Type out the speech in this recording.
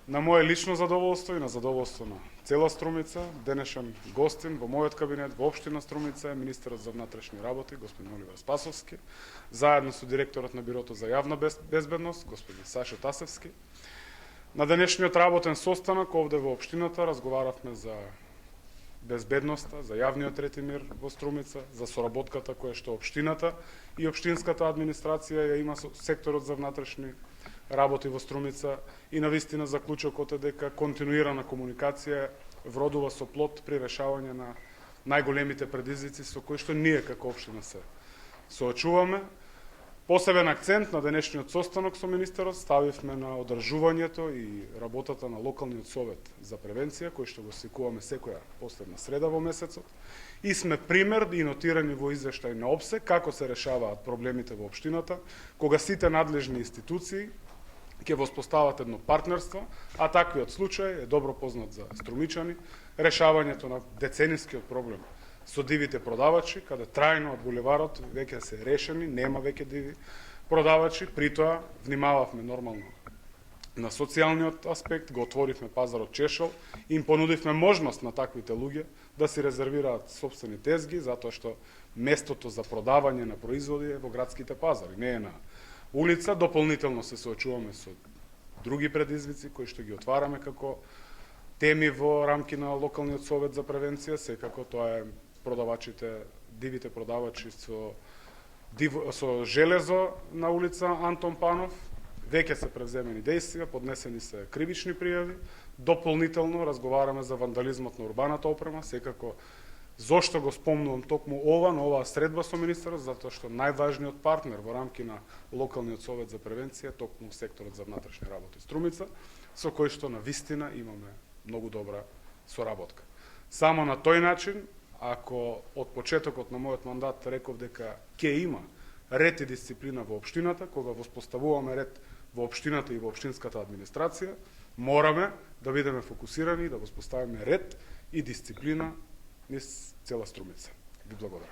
На мое лично задоволство и на задоволство на цела Струмица, денешен гостин во мојот кабинет во општина Струмица е министерот за внатрешни работи, господин Оливер Спасовски, заедно со директорот на Бирото за јавна безбедност, господин Сашо Тасевски. На денешниот работен состанок овде во општината разговаравме за безбедноста, за јавниот ред и мир во Струмица, за соработката која што општината и општинската администрација ја има со секторот за внатрешни работи во Струмица и навистина заклучокот е дека континуирана комуникација вродува со плод при решавање на најголемите предизвици со кои што ние како општина се соочуваме. Посебен акцент на денешниот состанок со министерот ставивме на одржувањето и работата на локалниот совет за превенција, кој што го свикуваме секоја последна среда во месецот, и сме пример и нотирани во извештај на ОПСЕ како се решаваат проблемите во општината, кога сите надлежни институции ќе воспостават едно партнерство, а таквиот случај е добро познат за струмичани, решавањето на деценискиот проблем со дивите продавачи, каде трајно од булеварот веќе се решени, нема веќе диви продавачи, притоа внимававме нормално на социјалниот аспект, го отворивме пазарот Чешол, им понудивме можност на таквите луѓе да си резервираат собствени тезги, затоа што местото за продавање на производи е во градските пазари, не е на улица. Дополнително се соочуваме со други предизвици кои што ги отвараме како теми во рамки на локалниот совет за превенција, секако тоа е продавачите, дивите продавачи со железо на улица Антон Панов. Веќе се превземени действија, поднесени се кривични пријави. Дополнително разговараме за вандализмот на урбаната опрема, секако зошто го спомнувам токму ова, на оваа средба со министерот, затоа што најважниот партнер во рамки на локалниот совет за превенција е токму секторот за внатрешни работи Струмица, со кој што на вистина имаме многу добра соработка. Само на тој начин, ако од почетокот на мојот мандат реков дека ќе има ред и дисциплина во општината, кога воспоставуваме ред во општината и во општинската администрација, мораме да бидеме фокусирани и да воспоставиме ред и дисциплина низ цела Струмица. Ви благодарам.